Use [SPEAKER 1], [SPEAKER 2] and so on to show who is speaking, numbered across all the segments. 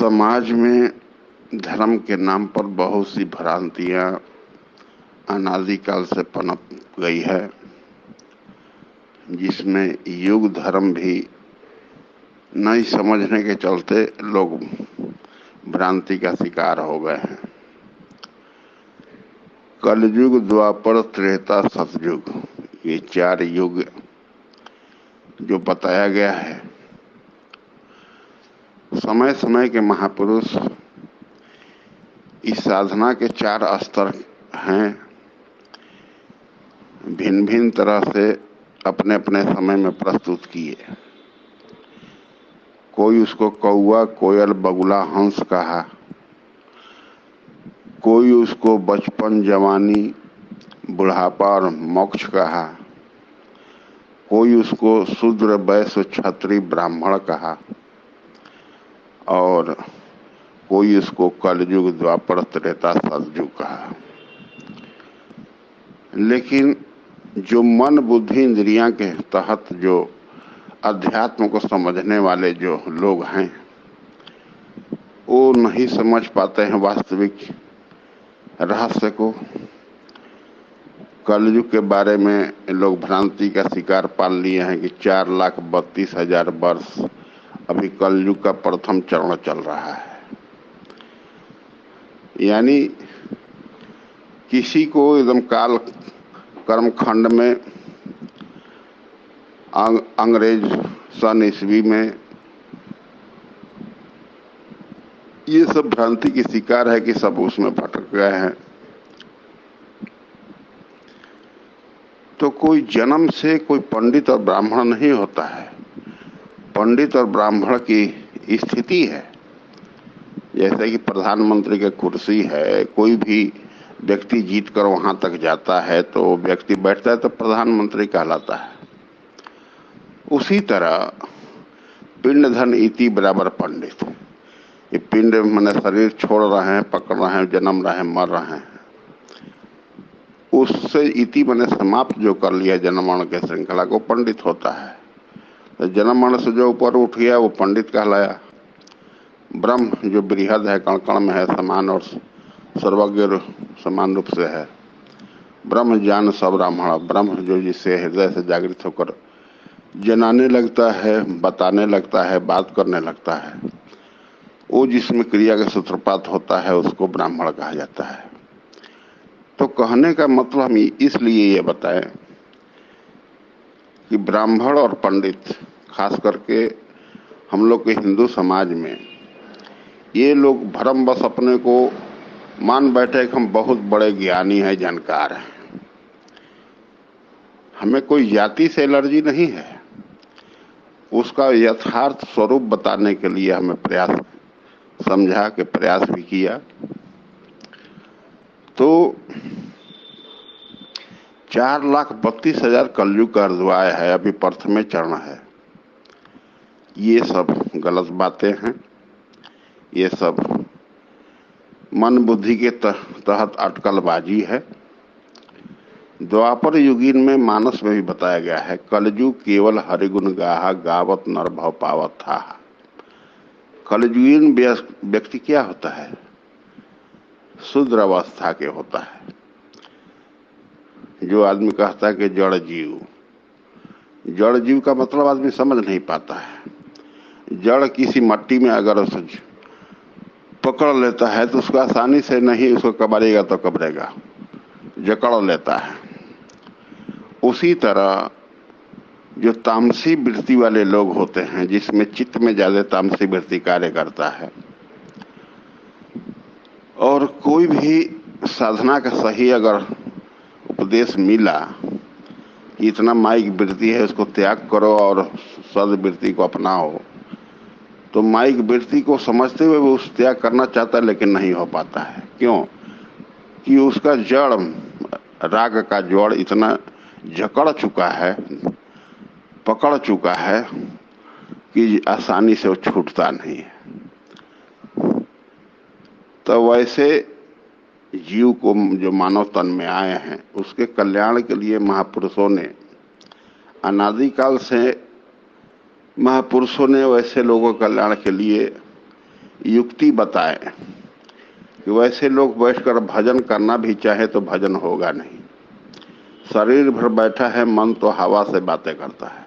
[SPEAKER 1] समाज में धर्म के नाम पर बहुत सी भ्रांतियां अनादिकाल से पनप गई है, जिसमें युग धर्म भी नहीं समझने के चलते लोग भ्रांति का शिकार हो गए हैं। कलयुग, द्वापर, त्रेता, सतयुग, ये 4 युग जो बताया गया है, समय समय के महापुरुष इस साधना के 4 स्तर हैं, भिन्न भिन्न तरह से अपने अपने समय में प्रस्तुत किए। कोई उसको कौआ, कोयल, बगुला, हंस कहा, कोई उसको बचपन, जवानी, बुढ़ापा और मोक्ष कहा, कोई उसको शूद्र, वैश्य, क्षत्रिय, ब्राह्मण कहा, और कोई उसको कलयुग, द्वापर, त्रेता, सतयुग कहा। लेकिन जो मन, बुद्धि, इंद्रियां के तहत जो अध्यात्म को समझने वाले जो लोग हैं, वो नहीं समझ पाते हैं वास्तविक रहस्य को। कलयुग के बारे में लोग भ्रांति का शिकार पाल लिए हैं कि 4,32,000 वर्ष अभी कलयुग का प्रथम चरण चल रहा है। यानी किसी को एकदम काल कर्मखंड में अंग्रेज सन ईस्वी में ये सब भ्रांति की शिकार है कि सब उसमें भटक गए हैं। तो कोई जन्म से कोई पंडित और ब्राह्मण नहीं होता है। पंडित और ब्राह्मण की स्थिति है। जैसे कि प्रधानमंत्री की कुर्सी है, कोई भी व्यक्ति जीतकर वहां तक जाता है तो व्यक्ति बैठता है तो प्रधानमंत्री कहलाता है। उसी तरह पिंड धन इति बराबर पंडित। ये पिंड माने शरीर छोड़ रहे हैं, पकड़ रहे हैं, जन्म रहे हैं, मर रहे हैं, उससे इति माने समाप्त जो कर लिया जन्म मरण के श्रृंखला को, पंडित होता है। तो जन्म मरण से जो ऊपर उठ गया वो पंडित कहलाया। ब्रह्म जो बृहद है, कण कण में है, समान और सर्वज्ञ समान रूप से है। ब्रह्म ज्ञान सब ब्राह्मण, ब्रह्म जो जिससे हृदय से जागृत होकर जनाने लगता है, बताने लगता है, बात करने लगता है, वो जिसमें क्रिया का सूत्रपात होता है उसको ब्राह्मण कहा जाता है। तो कहने का मतलब हम इसलिए ये बताएं कि ब्राह्मण और पंडित, खास करके हम लोग के हिंदू समाज में, ये लोग भ्रमवश अपने को मान बैठे कि हम बहुत बड़े ज्ञानी हैं, जानकार हैं। हमें कोई जाति से एलर्जी नहीं है। उसका यथार्थ स्वरूप बताने के लिए हमें प्रयास समझा के प्रयास भी किया। तो 4,32,000 कलयुग का अर्धवाय है, अभी प्रथम चरण है। ये सब गलत बातें हैं। ये सब मन बुद्धि के तहत अटकलबाजी है। द्वापर युगीन में मानस में भी बताया गया है, कलयुग केवल हरिगुण गाहा, गावत नर भव पावत था। कलयुगीन व्यक्ति क्या होता है? शुद्र अवस्था के होता है। जो आदमी कहता है कि जड़ जीव, जड़ जीव का मतलब आदमी समझ नहीं पाता है। जड़ किसी मट्टी में अगर उसे पकड़ लेता है तो उसको आसानी से नहीं उसको कबाड़ेगा तो कबरेगा, जकड़ लेता है। उसी तरह जो तामसी वृत्ति वाले लोग होते हैं, जिसमें चित्त में ज्यादा तामसी वृत्ति कार्य करता है, और कोई भी साधना का सही अगर उपदेश मिला कि इतना माइक वृत्ति है, उसको त्याग करो और सद वृत्ति को अपनाओ, तो माइक वृत्ति को समझते हुए वो उस त्याग करना चाहता है, लेकिन नहीं हो पाता है। क्यों? कि उसका जड़, राग का जड़ इतना जकड़ चुका है, पकड़ चुका है कि आसानी से वो छूटता नहीं है। तो वैसे जीव को जो मानव तन में आए हैं, उसके कल्याण के लिए महापुरुषों ने, अनादिकाल से महापुरुषों ने वैसे लोगों के कल्याण के लिए युक्ति बताए कि वैसे लोग बैठकर भजन करना भी चाहे तो भजन होगा नहीं। शरीर भर बैठा है, मन तो हवा से बातें करता है,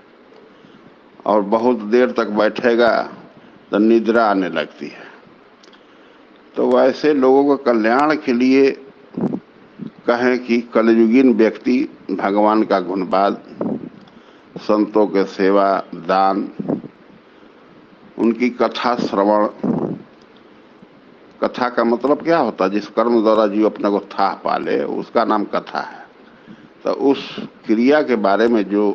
[SPEAKER 1] और बहुत देर तक बैठेगा तो निद्रा आने लगती है। तो वैसे लोगों के कल्याण के लिए कहें कि कलयुगीन व्यक्ति भगवान का गुणवाद, संतों के सेवा, दान, उनकी कथा श्रवण। कथा का मतलब क्या होता है? जिस कर्म द्वारा जीव अपने को था पाले, उसका नाम कथा है। तो उस क्रिया के बारे में जो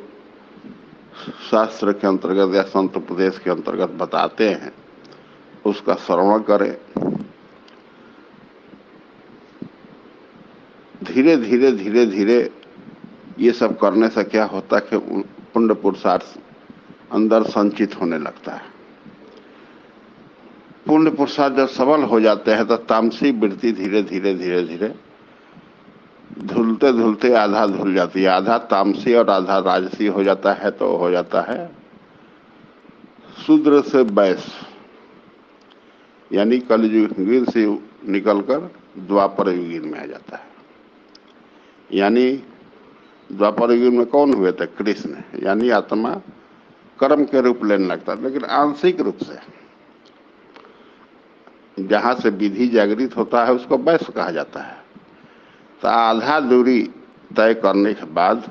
[SPEAKER 1] शास्त्र के अंतर्गत या संत उपदेश के अंतर्गत बताते हैं, उसका श्रवण करें। धीरे धीरे धीरे धीरे ये सब करने से क्या होता है कि पुण्य पुरुषार्थ अंदर संचित होने लगता है। पुण्य पुरुषार्थ जब सबल हो जाते हैं तो तामसी वृत्ति धीरे धीरे धीरे धीरे धुलते धुलते आधा धुल जाती है। आधा तामसी और आधा राजसी हो जाता है, तो हो जाता है शूद्र से वैश्य, यानी कलयुगीन से निकलकर द्वापर युगीन में आ जाता है। यानी द्वापर युग में कौन हुए थे? कृष्ण। यानी आत्मा कर्म के रूप लेने लगता है, लेकिन आंशिक रूप से। जहां से विधि जागृत होता है उसको वैश्य कहा जाता है। तो आधा दूरी तय करने के बाद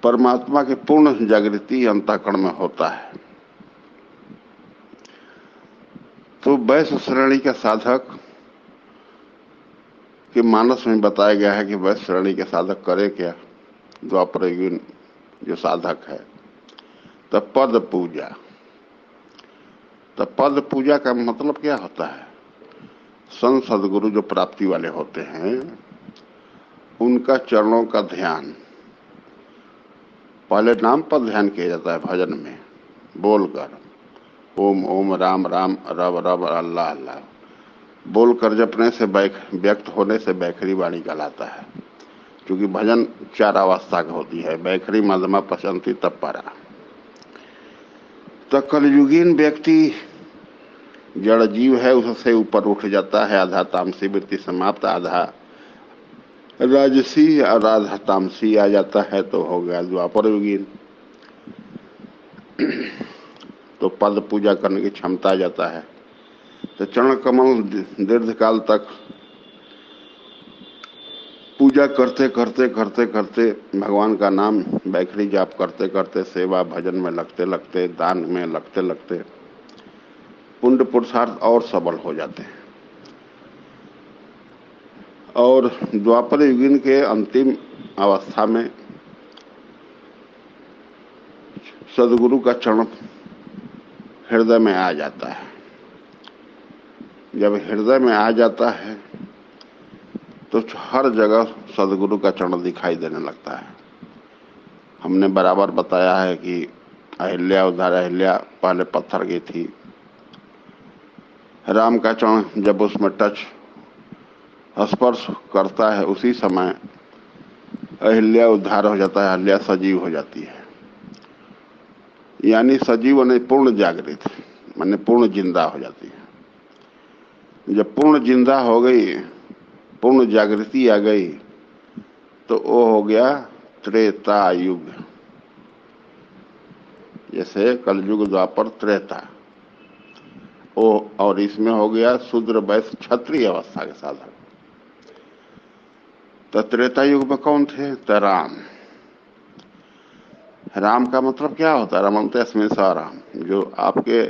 [SPEAKER 1] परमात्मा की पूर्ण जागृति अंतःकरण में होता है। तो वैश्य श्रेणी के साधक के मानस में बताया गया है कि वैश्य श्रेणी के साधक करे क्या? द्वापर युगीन जो साधक है, तो पद पूजा। तो पद पूजा का मतलब क्या होता है? संत सदगुरु जो प्राप्ति वाले होते हैं, उनका चरणों का ध्यान। पहले नाम पर ध्यान किया जाता है भजन में, बोलकर ओम ओम राम राम रब रब अल्लाह अल्लाह बोलकर जपने से व्यक्त होने से बैखरी वाणी कहलाता है। क्योंकि भजन 4 अवस्था की होती है, बैखरी, मध्यमा, पसंती, तब परा। तो कलयुगीन व्यक्ति जड़ जीव है, उससे ऊपर उठ जाता है। आधा तामसी वृत्ति समाप्त, आधा राजसी और आधा तामसी आ जाता है, तो हो गया द्वापर युगीन। तो पद पूजा करने की क्षमता आ जाता है। तो चरण कमल दीर्घ काल तक पूजा करते करते करते करते, भगवान का नाम बैखरी जाप करते करते, सेवा भजन में लगते लगते, दान में लगते लगते पुण्य पुरुषार्थ और सबल हो जाते हैं। और द्वापर युगीन के अंतिम अवस्था में सदगुरु का चरण हृदय में आ जाता है। जब हृदय में आ जाता है तो हर जगह सदगुरु का चरण दिखाई देने लगता है। हमने बराबर बताया है कि अहिल्या, उद्धार अहिल्या पहले पत्थर की थी। राम का चरण जब उसमें टच स्पर्श करता है, उसी समय अहिल्या उद्धार हो जाता है, अहिल्या सजीव हो जाती है। यानी सजीव ने पूर्ण जागृत, माने पूर्ण जिंदा हो जाती है। जब पूर्ण जिंदा हो गई, पूर्ण जागृति आ गई, तो वो हो गया त्रेता युग। जैसे कलयुग, द्वापर, त्रेता, ओ और इसमें हो गया शूद्र वैश्य क्षत्रिय अवस्था के साधक। तो त्रेता युग में कौन थे? तो राम। राम का मतलब क्या होता है? रमनते अस्मिन् सह राम, जो आपके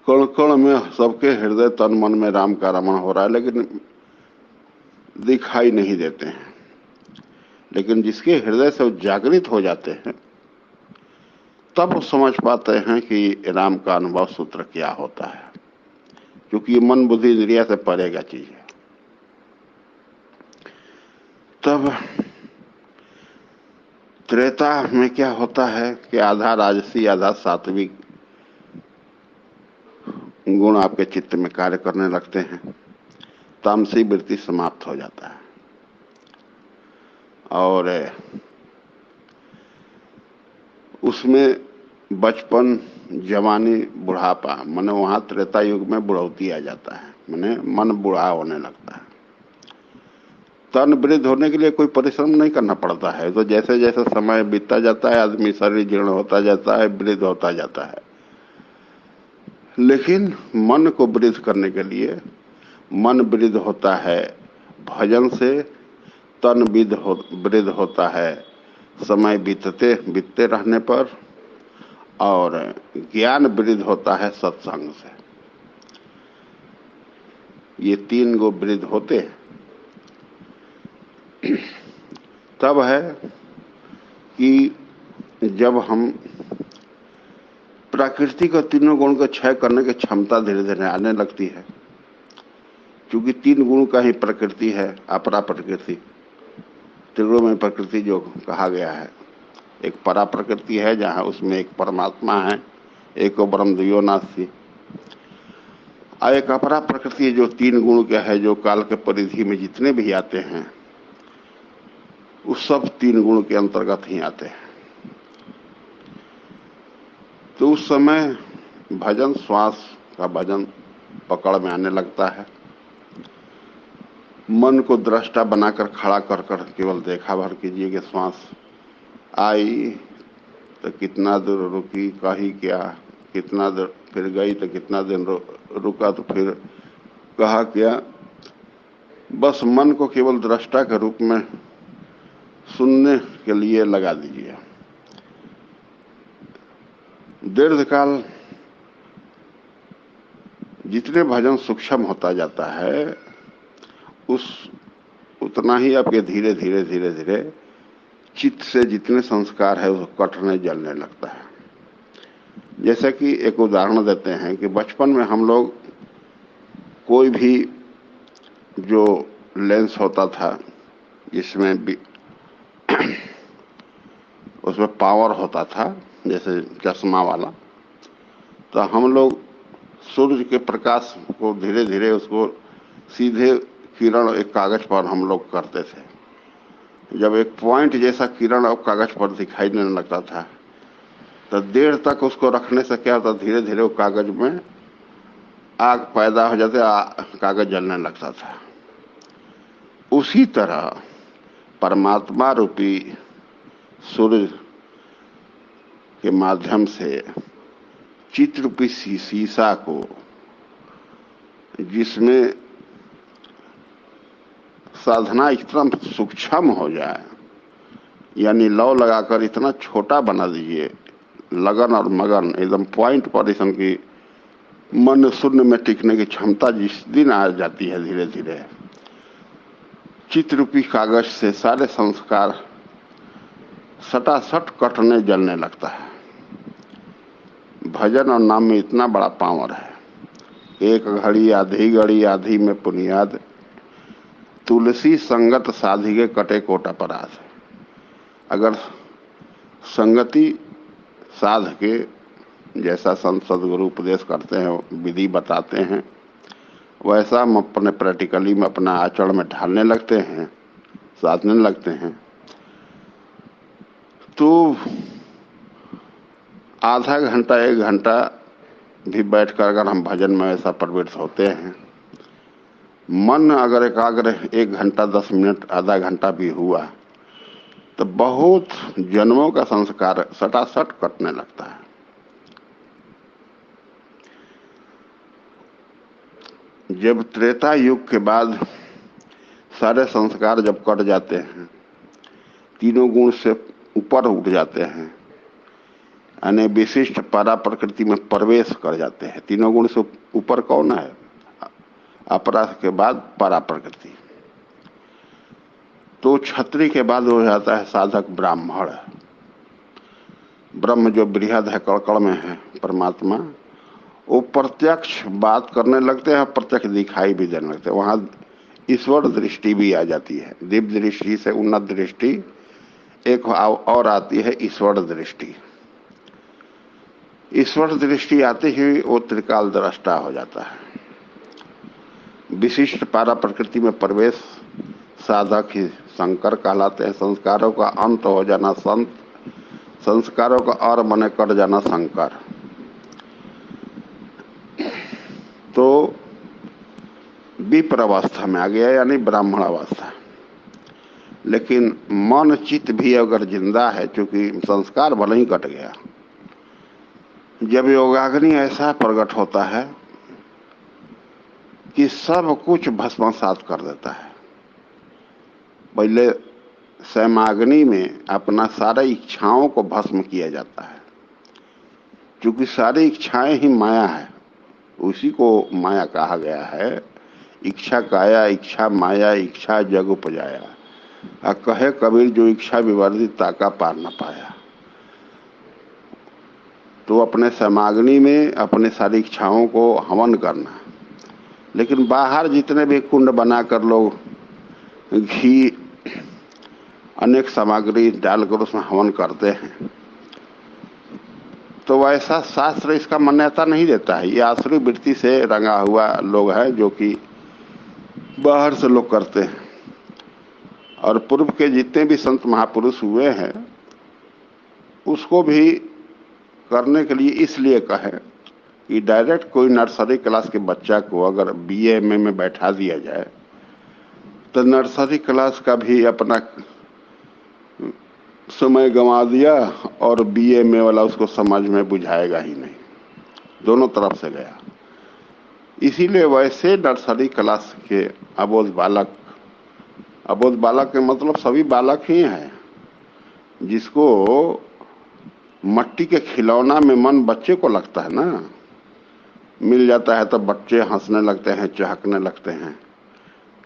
[SPEAKER 1] कण कण में, सबके हृदय तन मन में राम का रमण हो रहा है, लेकिन दिखाई नहीं देते हैं। लेकिन जिसके हृदय से जागृत हो जाते हैं, तब वो समझ पाते हैं कि राम का अनुभव सूत्र क्या होता है। क्योंकि ये मन बुद्धि इंद्रिया से परे का चीज है। तब त्रेता में क्या होता है कि आधा राजसी आधा सात्विक गुण आपके चित्त में कार्य करने लगते हैं। तामसी वृत्ति समाप्त हो जाता है और उसमें बचपन, जवानी, बुढ़ापा, माने वहां त्रेता युग में बुढ़ौती आ जाता है, माने मन बूढ़ा होने लगता है। तन वृद्ध होने के लिए कोई परिश्रम नहीं करना पड़ता है, तो जैसे जैसे समय बीतता जाता है आदमी शरीर जीर्ण होता जाता है, वृद्ध होता जाता है। लेकिन मन को वृद्ध करने के लिए मन वृद्ध होता है भजन से, तन वृद्ध होता है समय बीतते रहने पर, और ज्ञान वृद्ध होता है सत्संग से। ये 3 गो वृद्ध होते हैं। तब है कि जब हम प्रकृति का तीनों गुण को क्षय करने की क्षमता धीरे धीरे आने लगती है, क्योंकि 3 गुण का ही प्रकृति है, अपरा प्रकृति, त्रिगुणमय प्रकृति जो कहा गया है। एक परा प्रकृति है जहां उसमें एक परमात्मा है, एको ब्रह्म द्वयो नास्ति, और एक अपरा प्रकृति जो 3 गुण का है, जो काल के परिधि में जितने भी आते हैं उस सब 3 गुण के अंतर्गत ही आते हैं। तो उस समय भजन, श्वास का भजन पकड़ में आने लगता है। मन को दृष्टा बनाकर खड़ा कर कर केवल देखा भर कीजिए कि श्वास आई तो कितना दूर रुकी, कही क्या, कितना देर फिर गई तो कितना दिन रुका, तो फिर कहा क्या। बस मन को केवल दृष्टा के रूप में सुनने के लिए लगा दीजिए। दीर्घकाल जितने भजन सूक्ष्म होता जाता है उतना ही आपके धीरे धीरे धीरे धीरे चित्त से जितने संस्कार है वो कटने जलने लगता है। जैसे कि एक उदाहरण देते हैं कि बचपन में हम लोग कोई भी जो लेंस होता था जिसमें भी उसमें पावर होता था, जैसे चश्मा वाला, तो हम लोग सूर्य के प्रकाश को धीरे धीरे उसको सीधे किरण एक कागज पर हम लोग करते थे। जब एक पॉइंट जैसा किरण अब कागज पर दिखाई देने लगता था तो देर तक उसको रखने से क्या होता, धीरे धीरे वो कागज में आग पैदा हो जाते, कागज जलने लगता था। उसी तरह परमात्मा रूपी सूर्य के माध्यम से चित्त रूपी शीशा को, जिसमें साधना इतना सूक्ष्म हो जाए, यानी लौ लगाकर इतना छोटा बना दीजिए, लगन और मगन एकदम पॉइंट पोजिशन की मन शून्य में टिकने की क्षमता जिस दिन आ जाती है, धीरे धीरे चित्त रूपी कागज से सारे संस्कार सटासट कटने जलने लगता है। भजन और नाम में इतना बड़ा पावर है। एक घड़ी आधी घड़ी आधी में पुनियाद, तुलसी संगत साधिगे कटे कोट अपराध। अगर संगति साध के, जैसा संत सदगुरु उपदेश करते हैं, विधि बताते हैं, वैसा हम अपने प्रैक्टिकली में अपना आचरण में ढालने लगते हैं, साधने लगते हैं, तो आधा घंटा 1 घंटा भी बैठकर अगर हम भजन में ऐसा प्रवृत्त होते हैं, मन अगर एकाग्र 1 घंटा 10 मिनट आधा घंटा भी हुआ तो बहुत जन्मों का संस्कार सटासट कटने लगता है। जब त्रेता युग के बाद सारे संस्कार जब कट जाते हैं, तीनों गुण से ऊपर उठ जाते हैं, यानी विशिष्ट परा प्रकृति में प्रवेश कर जाते हैं। तीनों गुण से ऊपर कौन है? अपरा के बाद परा प्रकृति। तो क्षत्रिय के बाद हो जाता है साधक ब्राह्मण। ब्रह्म जो बृहद है, कड़कड़ में है परमात्मा, वो प्रत्यक्ष बात करने लगते हैं, प्रत्यक्ष दिखाई भी देने लगते हैं। वहां ईश्वर दृष्टि भी आ जाती है। दिव्य दृष्टि से उन्नत दृष्टि एक और आती है, ईश्वर दृष्टि। ईश्वर दृष्टि आते ही वो त्रिकाल दृष्टा हो जाता है। विशिष्ट पारा प्रकृति में प्रवेश साधक ही शंकर कहलाते हैं। संस्कारों का अंत हो जाना संत, संस्कारों का और बने कट जाना संकर। तो विप्र अवस्था में आ गया, यानी ब्राह्मण अवस्था। लेकिन मन चित्त भी अगर जिंदा है, क्योंकि संस्कार भले ही कट गया, जब योगाग्नि ऐसा प्रकट होता है कि सब कुछ भस्मसात कर देता है। पहले सैमाग्नि में अपना सारे इच्छाओं को भस्म किया जाता है, क्योंकि सारी इच्छाएं ही माया है, उसी को माया कहा गया है। इच्छा काया, इच्छा माया, इच्छा जग उपजाया। कहे कबीर जो इच्छा विवर्जित ताका पार न पाया। तो अपने समाग्नि में अपने सारी इच्छाओं को हवन करना। लेकिन बाहर जितने भी कुंड बनाकर लोग घी अनेक सामग्री डालकर उसमें हवन करते हैं, तो वैसा शास्त्र इसका मान्यता नहीं देता है। ये आसुरी वृत्ति से रंगा हुआ लोग हैं जो कि बाहर से लोग करते हैं। और पूर्व के जितने भी संत महापुरुष हुए हैं उसको भी करने के लिए इसलिए कहे कि डायरेक्ट कोई नर्सरी क्लास के बच्चा को अगर बीए में बैठा दिया जाए तो नर्सरी क्लास का भी अपना समय गंवा दिया और बीए में वाला उसको समझ में बुझाएगा ही नहीं, दोनों तरफ से गया। इसीलिए वैसे नर्सरी क्लास के अबोध बालक के मतलब सभी बालक ही हैं, जिसको मट्टी के खिलौना में मन बच्चे को लगता है ना, मिल जाता है तो बच्चे हंसने लगते हैं, चहकने लगते हैं,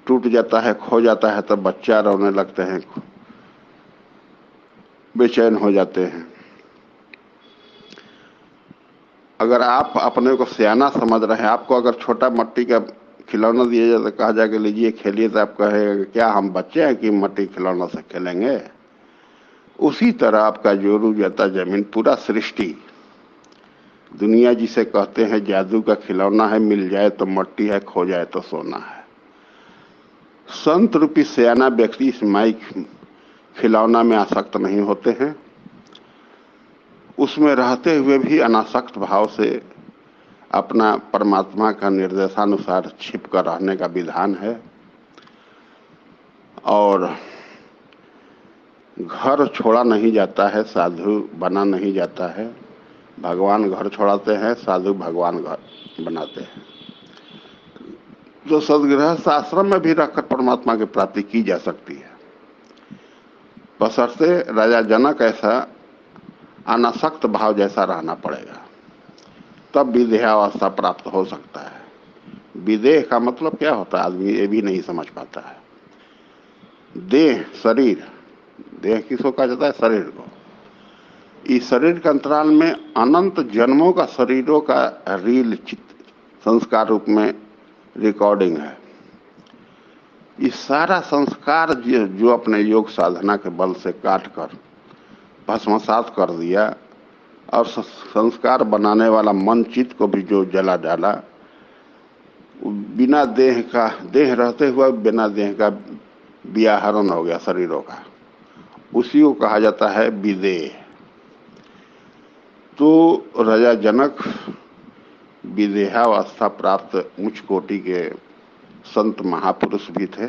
[SPEAKER 1] टूट जाता है, खो जाता है तो बच्चा रोने लगते हैं, बेचैन हो जाते हैं। अगर आप अपने को सियाना समझ रहे हैं, आपको अगर छोटा मट्टी का खिलौना दिया जाए तो कहा जाए लीजिए खेलिए, तो आप कहेगा क्या हम बच्चे हैं कि मट्टी खिलौना से खेलेंगे। उसी तरह आपका जोरू जाता जमीन, पूरा सृष्टि दुनिया जिसे कहते हैं जादू का खिलौना है, मिल जाए तो मट्टी है, खो जाए तो सोना है। संत रूपी सियाना व्यक्ति इस माइक खिलौना में आसक्त नहीं होते हैं, उसमें रहते हुए भी अनासक्त भाव से अपना परमात्मा का निर्देशानुसार छिप कर रहने का विधान है। और घर छोड़ा नहीं जाता है, साधु बना नहीं जाता है। भगवान घर छोड़ाते हैं, साधु भगवान घर बनाते हैं। तो सदगृहस्थ आश्रम में भी रहकर परमात्मा की प्राप्ति की जा सकती है, बशर्ते राजा जनक ऐसा अनासक्त भाव जैसा रहना पड़ेगा, तब विदेहावस्था प्राप्त हो सकता है। विदेह का मतलब क्या होता है आदमी ये भी नहीं समझ पाता है। देह शरीर, देह किसको कहा जाता है? शरीर को। इस शरीर के अंतराल में अनंत जन्मों का शरीरों का रील संस्कार रूप में रिकॉर्डिंग है। इस सारा संस्कार जो अपने योग साधना के बल से काट कर भस्मसात कर दिया और संस्कार बनाने वाला मन चित्त को भी जो जला डाला, बिना देह का, देह रहते हुए बिना देह का व्याहरण हो गया शरीरों का, उसी को कहा जाता है विदेह। तो राजा जनक विदेहावस्था प्राप्त उच्च कोटि के संत महापुरुष भी थे।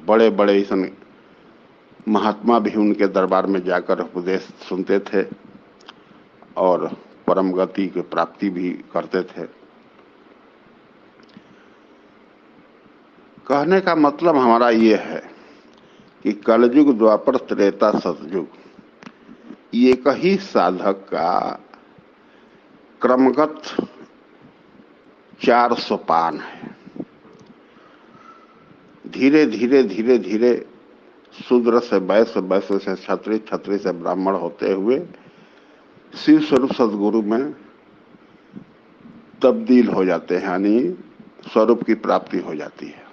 [SPEAKER 1] बड़े बड़े ईसन महात्मा भी उनके दरबार में जाकर उपदेश सुनते थे और परम गति की प्राप्ति भी करते थे। कहने का मतलब हमारा ये है कि कलयुग, द्वापर, त्रेता, सतयुग, ये कही साधक का क्रमगत 4 सोपान है। धीरे धीरे धीरे धीरे शूद्र से वैश्य, वैश्य से क्षत्रिय, क्षत्रिय से ब्राह्मण होते हुए शिव स्वरूप सदगुरु में तब्दील हो जाते हैं, यानी स्वरूप की प्राप्ति हो जाती है।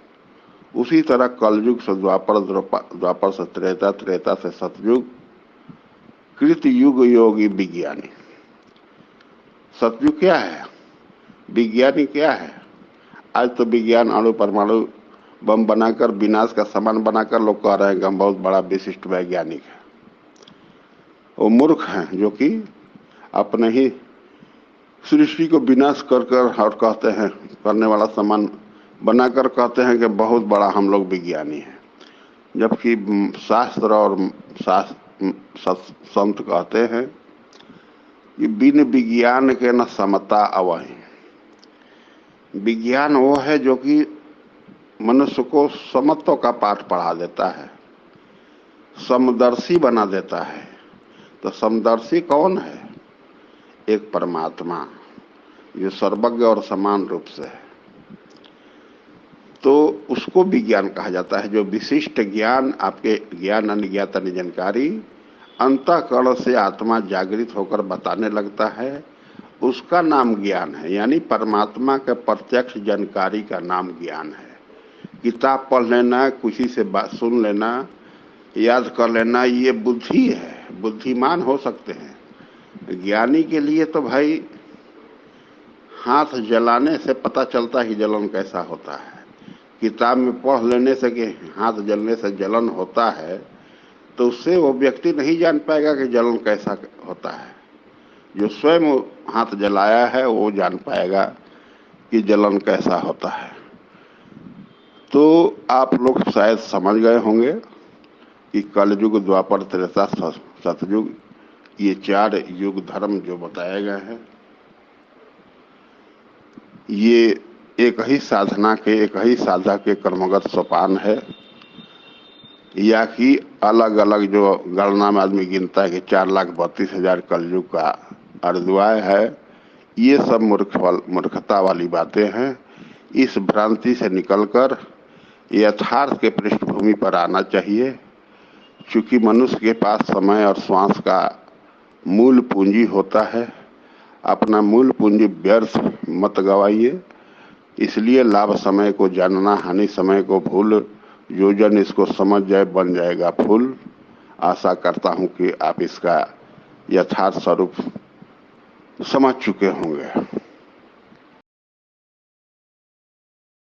[SPEAKER 1] उसी तरह कलयुग से द्वापर, द्वापर से त्रेता, त्रेता से सतयुग, कृत युग योगी विज्ञानी। सतयुग क्या है? विज्ञानी क्या है? आज तो विज्ञान अणु परमाणु बम बनाकर विनाश का सामान बनाकर लोग कह रहे हैं कि हम बहुत बड़ा विशिष्ट वैज्ञानिक है। वो मूर्ख हैं जो कि अपने ही सृष्टि को विनाश कर कर और कहते हैं, करने वाला सामान बनाकर कहते हैं कि बहुत बड़ा हम लोग विज्ञानी हैं, जबकि शास्त्र और संत कहते हैं कि बिन विज्ञान के न समता अवहि। विज्ञान वो है जो कि मनुष्य को समत्व का पाठ पढ़ा देता है, समदर्शी बना देता है। तो समदर्शी कौन है? एक परमात्मा जो सर्वज्ञ और समान रूप से है। तो उसको विज्ञान कहा जाता है, जो विशिष्ट ज्ञान, आपके ज्ञान अनिज्ञात जानकारी अंतःकरण से आत्मा जागृत होकर बताने लगता है, उसका नाम ज्ञान है। यानी परमात्मा के प्रत्यक्ष जानकारी का नाम ज्ञान है। किताब पढ़ लेना, किसी से बात सुन लेना, याद कर लेना, ये बुद्धि है, बुद्धिमान हो सकते हैं। ज्ञानी के लिए तो भाई हाथ जलाने से पता चलता है जलन कैसा होता है। किताब में पढ़ लेने से कि हाथ जलने से जलन होता है, तो उससे वो व्यक्ति नहीं जान पाएगा कि जलन कैसा होता है। जो स्वयं हाथ जलाया है वो जान पाएगा कि जलन कैसा होता है। तो आप लोग शायद समझ गए होंगे कि कलयुग, द्वापर, त्रेता, सतयुग, ये 4 युग धर्म जो बताए गए हैं, ये एक ही साधना के, एक ही साधक के कर्मगत सोपान है, या कि अलग अलग जो गणना में आदमी गिनता है कि 4,32,000 कलयुग का अर्धवाय है। ये सब मूर्खता वाली बातें हैं। इस भ्रांति से निकलकर यथार्थ के पृष्ठभूमि पर आना चाहिए। चूंकि मनुष्य के पास समय और श्वास का मूल पूंजी होता है, अपना मूल पूंजी व्यर्थ मत गवाइए। इसलिए लाभ समय को जानना, हानि समय को भूल, जो जन इसको समझ जाए बन जाएगा फूल। आशा करता हूं कि आप इसका यथार्थ स्वरूप समझ चुके होंगे।